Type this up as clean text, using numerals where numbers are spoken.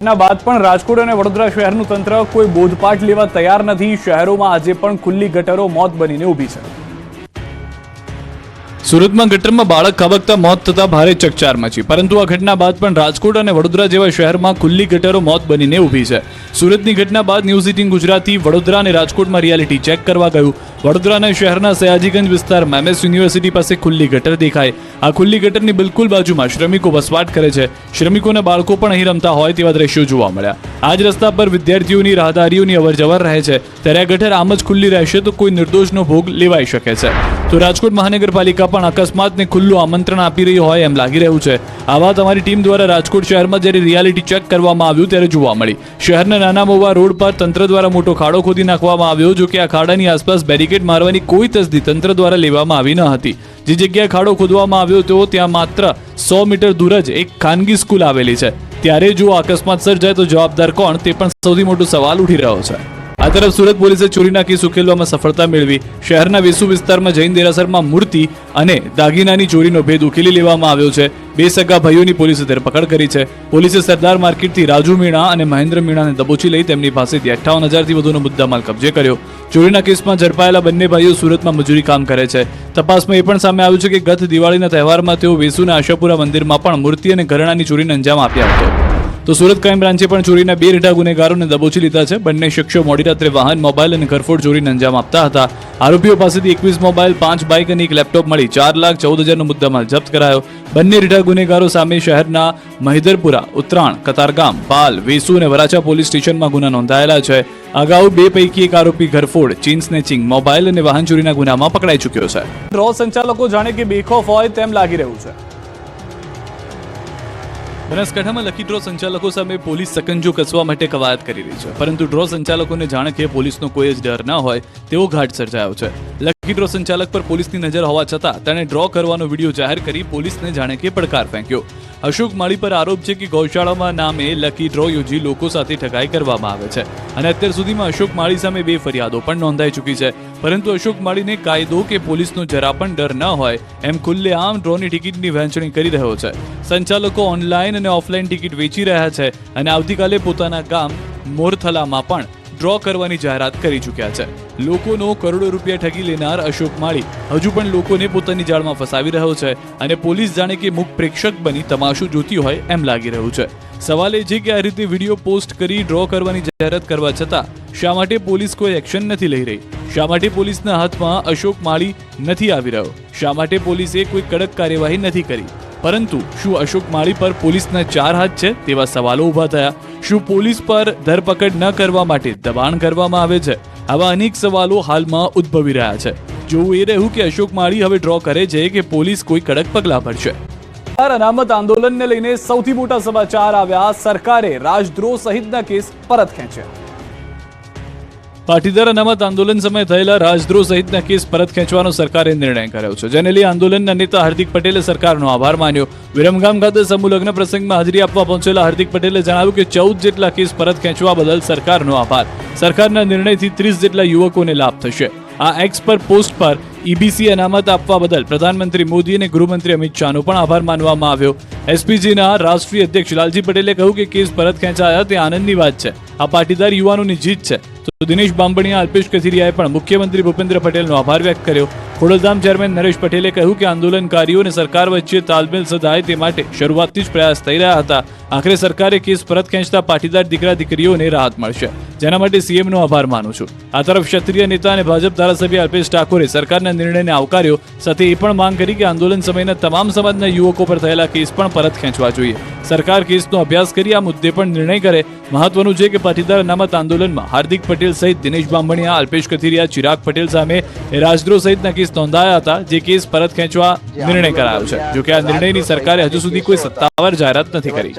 ના બાદ પણ રાજકોટ અને વડોદરા શહેરનું તંત્ર કોઈ બોધપાઠ લેવા તૈયાર નથી। શહેરોમાં આજે પણ ખુલ્લી ગટરો મોત બનીને ઊભી છે। સુરતમાં ગટરમાં બાળક ખાબકતા મોત થતા ભારે ચકચાર મચી, પરંતુ આ ઘટના બાદ પણ રાજકોટ અને વડોદરા જેવા શહેરમાં ખુલ્લી ગટરો મોત બનીને ઊભી છે। સુરતની ઘટના બાદ ન્યૂઝ 18 ગુજરાતી વડોદરા અને રાજકોટમાં રિયાલિટી ચેક કરવા ગયું। વડોદરાના શહેરના સયાજીગંજ વિસ્તારમાં MS યુનિવર્સિટી પાસે ખુલ્લી ગટર દેખાય। આ ખુલ્લી ગટરની બિલકુલ બાજુમાં શ્રમિકો વસવાટ કરે છે। શ્રમિકોના બાળકો પણ અહીં રમતા હોય તેવા દ્રશ્યો જોવા મળ્યા। આ જ રસ્તા પર વિદ્યાર્થીઓની રાહદારીઓની અવરજવર રહે છે, ત્યારે આ ગટર આમ જ ખુલ્લી રહેશે તો કોઈ નિર્દોષનો ભોગ લેવાઈ શકે છે। તો રાજકોટ મહાનગરપાલિકા પણ અકસ્માતને ખુલ્લું આમંત્રણ આપી રહી હોય એમ લાગી રહ્યું છે। આ વાત અમારી ટીમ દ્વારા રાજકોટ શહેરમાં જ્યારે રિયાલિટી ચેક કરવામાં આવ્યું ત્યારે જોવા મળી। શહેરના નાના મોવા રોડ પર તંત્ર દ્વારા મોટો ખાડો ખોદી નાખવામાં આવ્યો, જો કે આ ખાડાની આસપાસ બેરિકેડ મારવાની કોઈ તસદી તંત્ર દ્વારા લેવામાં આવી ન હતી। જે જગ્યાએ ખાડો ખોદવામાં આવ્યો તો ત્યાં માત્ર 100 મીટર દૂર જ એક ખાનગી સ્કૂલ આવેલી છે, ત્યારે જો અકસ્માત સર્જાય તો જવાબદાર કોણ તે પણ સૌથી મોટો સવાલ ઉઠી રહ્યો છે। આ તરફ સુરત પોલીસે ચોરીના કેસ ઉકેલવામાં સફળતા મેળવી। શહેરના વેસુ વિસ્તારમાં જૈન દેરાસરમાં મૂર્તિ અને દાગીનાની ચોરીનો ભેદ ઉકેલી લેવામાં આવ્યો છે। બે સગા ભાઈઓની પોલીસે ધરપકડ કરી છે। પોલીસે સરદાર માર્કેટથી રાજુ મીણા અને મહેન્દ્ર મીણાને દબોચી લઈ તેમની પાસેથી 58,000થી વધુનો મુદ્દામાલ કબજે કર્યો। ચોરીના કેસમાં ઝડપાયેલા બંને ભાઈઓ સુરતમાં મજૂરી કામ કરે છે। તપાસમાં એ પણ સામે આવ્યું છે કે ગત દિવાળીના તહેવારમાં તેઓ વેસુના આશાપુરા મંદિરમાં પણ મૂર્તિ અને ઘરેણાંની ચોરીને અંજામ આપ્યા હતો। તો સુરત ક્રાઇમ બ્રાન્ચે પણ ચોરીના 2 રીઢા ગુનેગારોને દબોચી લીધા છે। બંને શખ્સો મોડી રાત્રે વાહન, મોબાઈલ અને ઘરફોડ ચોરીને અંજામ આપતા હતા। આરોપીઓ પાસેથી 21 મોબાઈલ, 5 બાઇક અને 1 લેપટોપ મળી 4,14,000નો મુદ્દામાલ જપ્ત કરાયો। બંને રીઢા ગુનેગારો સામે શહેરના મહિદરપુરા, ઉત્તરાણ, કતારગામ, પાલ, વેસુ અને વરાછા પોલીસ સ્ટેશનમાં ગુના નોંધાયેલા છે। અગાઉ 2 પૈકી એક આરોપી ઘરફોડ, ચેઇન સ્નેચિંગ, મોબાઈલ અને વાહન ચોરીના ગુનામાં પકડાઈ ચૂક્યો છે। ડ્રો સંચાલકો જાણે કે બેખોફ હોય તેમ લાગી રહ્યું છે। બનાસકાંઠામાં લકી ડ્રો સંચાલકો સામે પોલીસ સકંજો કસવા માટે કવાયત કરી રહી છે, પરંતુ ડ્રો સંચાલકોને જાણે કે પોલીસનો કોઈ જ ડર ન હોય તેવો ઘાટ સર્જાયો છે। લકી ડ્રો સંચાલક પર પોલીસની નજર હોવા છતાં તેણે ડ્રો કરવાનો વિડીયો જાહેર કરી પોલીસને જાણે કે પડકાર ફેંક્યો। અશોક માળી પર આરોપ છે કે ગૌશાળામાં નામે લકી ડ્રો યોજી લોકો સાથે ઠગાઈ કરવામાં આવે છે અને અત્યાર સુધીમાં અશોક માળી સામે 2 ફરિયાદો પણ નોંધાઈ ચૂકી છે, પરંતુ અશોક માળીને કાયદો કે પોલીસનો જરા પણ ડર ન હોય એમ ખુલ્લેઆમ ડ્રોની ટિકિટની વહેંચણી કરી રહ્યો છે। સંચાલકો ઓનલાઈન અને ઓફલાઈન ટિકિટ વેચી રહ્યા છે અને આવતીકાલે પોતાના ગામ મોરથલામાં પણ ડ્રો કરવાની જાહેરાત કરી ચૂક્યા છે। લોકોનો કરોડો રૂપિયા ઠગી લેનાર અશોક માળી હજુ પણ લોકોને પોતાની જાળમાં ફસાવી રહ્યો છે અને પોલીસ જાણે કે મુખ પ્રેક્ષક બની તમાશો જોતી હોય એમ લાગી રહ્યું છે। સવાલ એ છે કે આ રીતે વિડીયો પોસ્ટ કરી ડ્રો કરવાની જાહેરાત કરવા છતાં શા માટે પોલીસ કોઈ એક્શન નથી લઈ રહી? શા માટે પોલીસના હાથમાં અશોક માળી નથી આવી રહ્યો? શા માટે પોલીસે કોઈ કડક કાર્યવાહી નથી કરી? પરંતુ શું અશોક માળી પર પોલીસના 4 હાથ છે તેવા સવાલો ઊભા થયા। શું પોલીસ પર ધરપકડ ન કરવા માટે દબાણ કરવામાં આવે છે? આવા અનેક સવાલો હાલમાં ઉદ્ભવી રહ્યા છે। જોવું એ રહ્યું કે અશોક માળી હવે ડ્રો કરે છે કે પોલીસ કોઈ કડક પગલાં ભરશે। અનામત આંદોલનને લઈને સૌથી મોટા સમાચાર આવ્યા। સરકારે રાજદ્રોહ સહિતના કેસ પરત ખેંચ્યા। પાટીદાર અનામત આંદોલન સમયે થયેલા રાજદ્રોહ સહિતના કેસ પરત ખેંચવાનો સરકારે નિર્ણય કર્યો છે, જેને લઈ આંદોલનના નેતા હાર્દિક પટેલે સરકારનો આભાર માન્યો। વિરમગામ ખાતે સમૂહ લગ્ન પ્રસંગમાં હાજરી આપવા પહોંચેલા હાર્દિક પટેલે જણાવ્યું કે 14 જેટલા કેસ પરત ખેંચવા બદલ સરકારનો આભાર। સરકારના નિર્ણયથી 30 જેટલા યુવકોને લાભ થશે। આ એક્સ પર પોસ્ટ પર EBC અનામત આપવા બદલ પ્રધાનમંત્રી મોદી અને ગૃહમંત્રી અમિત શાહનો પણ આભાર માનવામાં આવ્યો। SPGના રાષ્ટ્રીય અધ્યક્ષ લાલજી પટેલે કહ્યું કે કેસ પરત ખેંચાયા તે આનંદની વાત છે। આ પાટીદાર યુવાનોની જીત છે। તો દિનેશ બાંભણિયા, અલ્પેશ કથિરિયાએ પણ મુખ્યમંત્રી ભૂપેન્દ્ર પટેલનો આભાર વ્યક્ત કર્યો। ખોડલધામ ચેરમેન નરેશ પટેલે કહ્યું કે આંદોલનકારીઓ અને સરકાર વચ્ચે તાલમેલ સધાય તે માટે શરૂઆતથી જ પ્રયાસ થઈ રહ્યા હતા। આખરે સરકારે કેસ પરત ખેંચતા પાટીદાર દીકરા દીકરીઓને રાહત મળશે, જેના માટે CMનો આભાર માનું છું। આ તરફ ક્ષત્રિય નેતા અને ભાજપ ધારાસભ્ય અલ્પેશ ઠાકોરે સરકારના નિર્ણયને આવકાર્યો, સાથે એ પણ માંગ કરી કે આંદોલન સમયના તમામ સમાજના યુવકો પર થયેલા કેસ પણ પરત ખેંચવા જોઈએ। સરકાર કેસનો અભ્યાસ કરી આ મુદ્દે પણ નિર્ણય કરે। મહત્વનું છે કે પાટીદાર અનામત આંદોલનમાં હાર્દિક પટેલ સહિત દિનેશ બાંભણિયા, અલ્પેશ કથિરિયા, ચિરાગ પટેલ સામે રાજદ્રોહ સહિતના કેસ નોંધાયા હતા, જે કેસ પરત ખેંચવા નિર્ણય કરાયો છે। જોકે આ નિર્ણયની સરકારે હજુ સુધી કોઈ સત્તાવાર જાહેરાત નથી કરી।